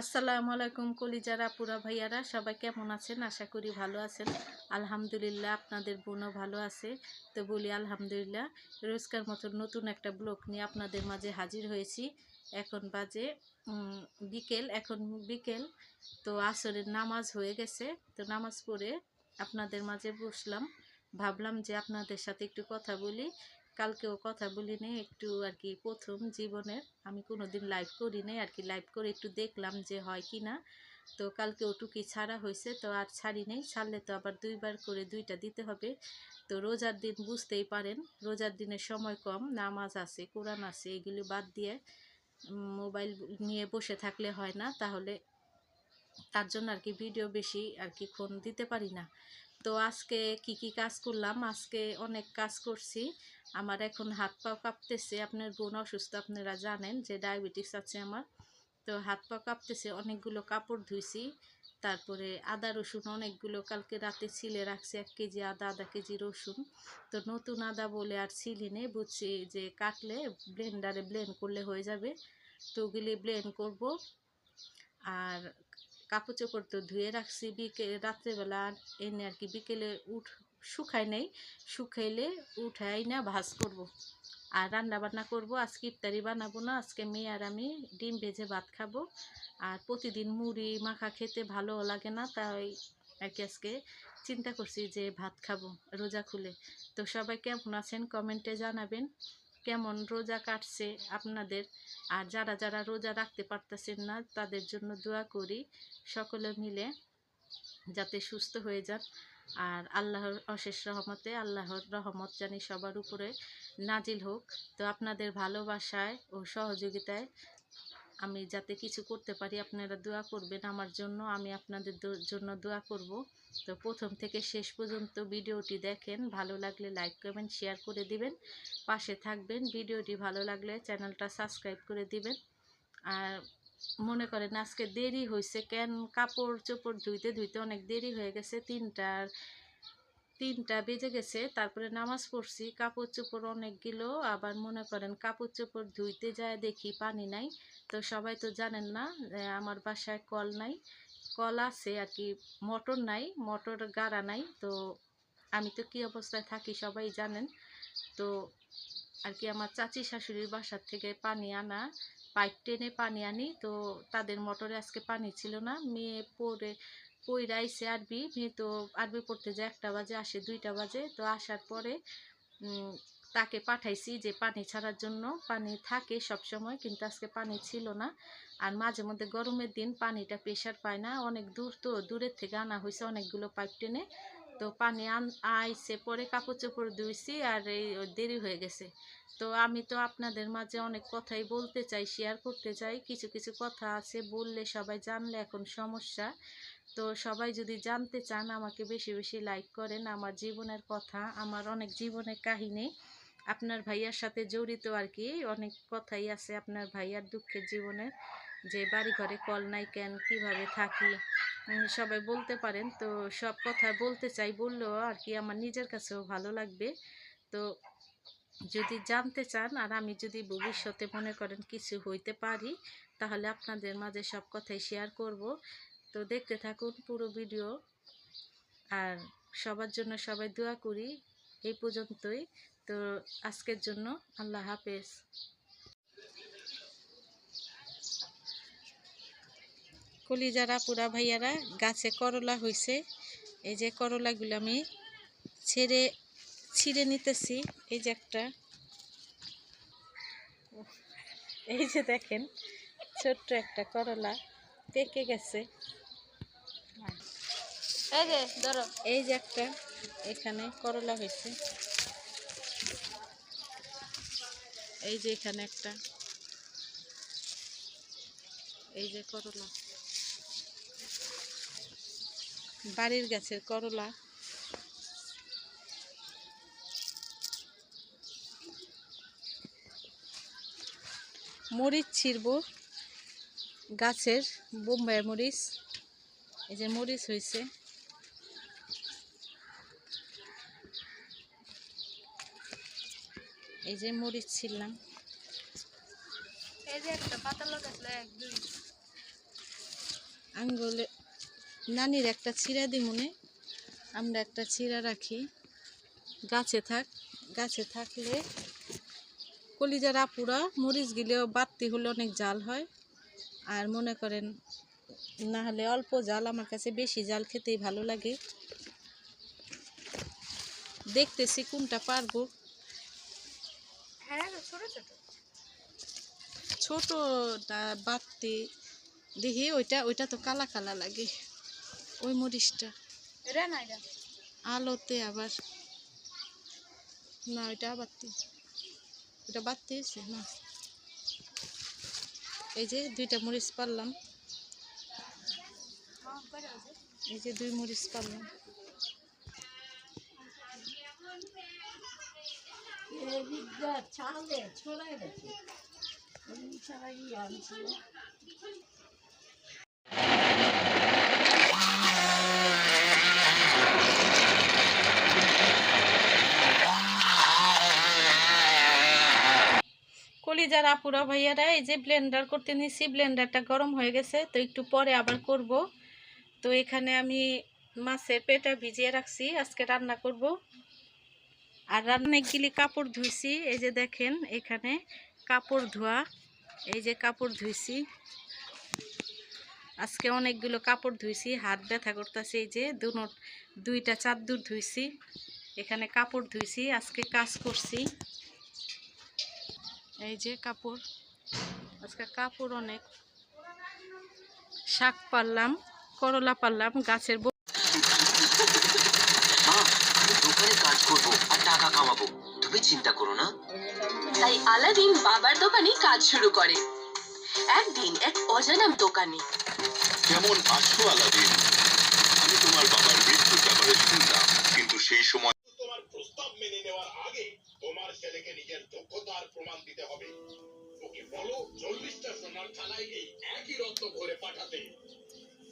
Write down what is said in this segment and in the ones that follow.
আসসালামু আলাইকুম কলিজার আপুরা ভাইয়ারা, সবাই কেমন আছেন? আশা করি ভালো আছেন। আলহামদুলিল্লাহ, আপনাদের বোনও ভালো আছে। তো বলি আলহামদুলিল্লাহ। রোজকার মতো নতুন একটা ব্লগ নিয়ে আপনাদের মাঝে হাজির হয়েছি। এখন বাজে বিকেল। তো আসরের নামাজ হয়ে গেছে। তো নামাজ পড়ে আপনাদের মাঝে বসলাম। ভাবলাম যে আপনাদের সাথে একটু কথা বলি। কালকেও কথা বলি নেই, একটু আর কি প্রথম জীবনের, আমি কোনোদিন লাইভ করি নাই আর কি। লাইভ করে একটু দেখলাম যে হয় কি না। তো কালকে ওটুকি ছাড়া হয়েছে, তো আর ছাড়ি নেই। ছাড়লে তো আবার দুইবার করে দুইটা দিতে হবে। তো রোজার দিন বুঝতেই পারেন, রোজার দিনের সময় কম, নামাজ আছে, কোরআন আছে, এগুলি বাদ দিয়ে মোবাইল নিয়ে বসে থাকলে হয় না। তাহলে তার জন্য আর কি ভিডিও বেশি আর কি ফোন দিতে পারি না। তো আজকে কি কাজ করলাম, আজকে অনেক কাজ করছি। আমার এখন হাত পা কাঁপতেছে। আপনার বোন অসুস্থ, আপনারা জানেন যে ডায়াবেটিস আছে আমার। তো হাত পা কাঁপতেছে, অনেকগুলো কাপড় ধুইছি। তারপরে আদা রসুন অনেকগুলো কালকে রাতে ছিলে রাখছি, 1 কেজি আদা, আধা কেজি রসুন। তো নতুন আদা বলে আর ছিলি নেই, বুঝছি যে কাটলে ব্লেন্ডারে ব্লেন্ড করলে হয়ে যাবে। তো ওগুলি ব্লেন্ড করব। আর কাপড় চোপড় তো ধুয়ে রাখছি রাত্রেবেলা এনে আর কি, বিকেলে শুকাই নেই, শুকাইলে উঠাই না ভাজ করব। আর রান্না বান্না করব। আজকে ইফতারি বানাবো না, আজকে মেয়ে আর আমি ডিম ভেজে ভাত খাবো। আর প্রতিদিন মুড়ি মাখা খেতে ভালো লাগে না, তাই আর কি আজকে চিন্তা করছি যে ভাত খাবো রোজা খুলে। তো সবাই কেমন আছেন কমেন্টে জানাবেন, কেমন রোজা কাটছে আপনাদের। আর যারা যারা রোজা রাখতে পারতেছেন না, তাদের জন্য দোয়া করি সকলে মিলে যাতে সুস্থ হয়ে যান। আর আল্লাহর অশেষ রহমতে, আল্লাহর রহমত জানি সবার উপরে নাজিল হোক। তো আপনাদের ভালোবাসায় ও সহযোগিতায় আমি যাতে কিছু করতে পারি, আপনারা দোয়া করবেন আমার জন্য, আমি আপনাদের জন্য দোয়া করব। তো প্রথম থেকে শেষ পর্যন্ত ভিডিওটি দেখেন, ভালো লাগলে লাইক কমেন্ট শেয়ার করে দিবেন, পাশে থাকবেন। ভিডিওটি ভালো লাগলে চ্যানেলটা সাবস্ক্রাইব করে দিবেন। আর মনে করেন আজকে দেরি হয়েছে কেন, কাপড় চোপড় ধুইতে ধুইতে অনেক দেরি হয়ে গেছে, 3টা বেজে গেছে। তারপরে নামাজ পড়ছি, কাপড় চোপড় অনেকগুলো। আবার মনে করেন কাপড় চোপড় ধুইতে যায় দেখি পানি নাই। তো সবাই তো জানেন না আমার বাসায় কল নাই, কল আছে আর কি, মোটর নাই, মোটর গাড়া নাই। তো আমি তো কী অবস্থায় থাকি সবাই জানেন। তো আর কি আমার চাচি শাশুড়ির বাসার থেকে পানি আনা, পাইপ টেনে পানি আনি। তো তাদের মোটরে আজকে পানি ছিল না। মেয়ে পইরা আইসে আরবি, মেয়ে তো আরবি পড়তে যায় 1টা বাজে, আসে 2টা বাজে। তো আসার পরে তাকে পাঠাইছি যে পানি ছাড়ার জন্য। পানি থাকে সব সময়, কিন্তু আজকে পানি ছিল না। আর মাঝে মধ্যে গরমের দিন পানিটা প্রেশার পায় না, অনেক দূর, তো দূরের থেকে আনা হয়েছে অনেকগুলো পাইপ টেনে। তো পানি আইসে পরে কাপড় চোপড় ধুইছি, আর এই দেরি হয়ে গেছে। তো আমি তো আপনাদের মাঝে অনেক কথাই বলতে চাই, শেয়ার করতে চাই। কিছু কিছু কথা আছে বললে সবাই জানলে এখন সমস্যা। তো সবাই যদি জানতে চান আমাকে বেশি বেশি লাইক করেন। আমার জীবনের কথা, আমার অনেক জীবনের কাহিনী আপনার ভাইয়ার সাথে জড়িত আর কি, অনেক কথাই আছে আপনার ভাইয়ার দুঃখের জীবনের, যে বাড়ি ঘরে কল নাই কেন, কিভাবে থাকি, সবাই বলতে পারেন। তো সব কথা বলতে চাই, বললেও আর কি আমার নিজের কাছেও ভালো লাগবে। তো যদি জানতে চান, আর আমি যদি ভবিষ্যতে মনে করেন কিছু হইতে পারি, তাহলে আপনাদের মাঝে সব কথাই শেয়ার করব। তো দেখতে থাকুন পুরো ভিডিও। আর সবার জন্য সবাই দোয়া করি। এই পর্যন্তই। তো আজকের জন্য আল্লাহ হাফেজ। কলিজারা পুরা ভাইয়ারা, গাছে করলা হয়েছে। এই যে করলাগুলো আমি ছিঁড়ে নিতেছি। এই যে একটা, এই যে দেখেন ছোট্ট একটা করলা পেকে গেছে। এই যে একটা এখানে করলা হয়েছে, এই যে এখানে একটা, এই যে করলা, বাড়ির গাছের করলা। মরিচ ছিড়ব, গাছের বোম্বাই মরিচ। এই যে মরিচ হয়েছে, এই যে মরিচ ছিললাম। এই যে একটা পাতা লাগাইছিল, 1 2 আঙ্গুলে নানির একটা চিরা দিমুনে, আমরা একটা চিরা রাখি। গাছে থাকলে কলিজার আপুরা মরিচ গিলেও বাড়তি হলে অনেক জাল হয়, আর মনে করেন না হলে অল্প জাল। আমার কাছে বেশি জাল খেতেই ভালো লাগে। দেখতেছি কোনটা পারবো। ছোটটা বাড়তি দেখি, ওইটা তো কালা কালা লাগে। ওই মরিচটা আলোতে আবার না, ওইটা বাড়তি, ওটা বাড়তি হয়েছে না। এই যে 2টা মরিচ পারলাম, এই যে 2 মরিচ পারলাম। কলিজার আপুরা ভাইয়ারা, এই যে ব্লেন্ডার করতে নিছি, ব্লেন্ডারটা গরম হয়ে গেছে, তো একটু পরে আবার করব। তো এখানে আমি মাছের পেটা ভিজিয়ে রাখছি, আজকে রান্না করব। আর অনেকগুলি কাপড় ধুইছি, এই যে দেখেন এখানে কাপড় ধোয়া, এই যে কাপড় ধুইছি, আজকে অনেকগুলো কাপড় ধুইছি, হাত ব্যথা করতেছে। এই যে 2টা চাদর ধুইছি, এখানে কাপড় ধুইছি, আজকে কাজ করছি। এই যে কাপড়, আজকে কাপড় অনেক। শাক পারলাম, করলা পারলাম, গাছের আমি দোকানে কাজ করব আর টাকা কামাবো, তুমি চিন্তা করো না। তাই আলাদিন বাবার দোকানে কাজ শুরু করে। একদিন এক অজানা দোকানে। কেমন আছো আলাদিন? আমি তোমার বাবার মৃত্যুর ব্যাপারে শুনলাম, কিন্তু সেই সময় তোমার প্রস্তাব মেনে নেওয়ার আগে তোমার ছেলেকে নিজের যোগ্যতার প্রমাণ দিতে হবে। ওকে বলো 40টা সোনার থালায় এই একই রত্ন ভরে পাঠাতে।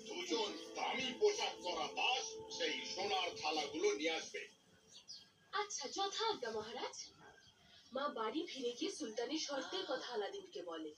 দুজন দামি পোশাক পরা দাস সেই সোনার থালাগুলো নিয়ে আসবে। আচ্ছা, যথাজ্ঞা মহারাজ। মা বাড়ি ফিরে গিয়ে সুলতানের শর্তের কথা আলাদিনকে বলে।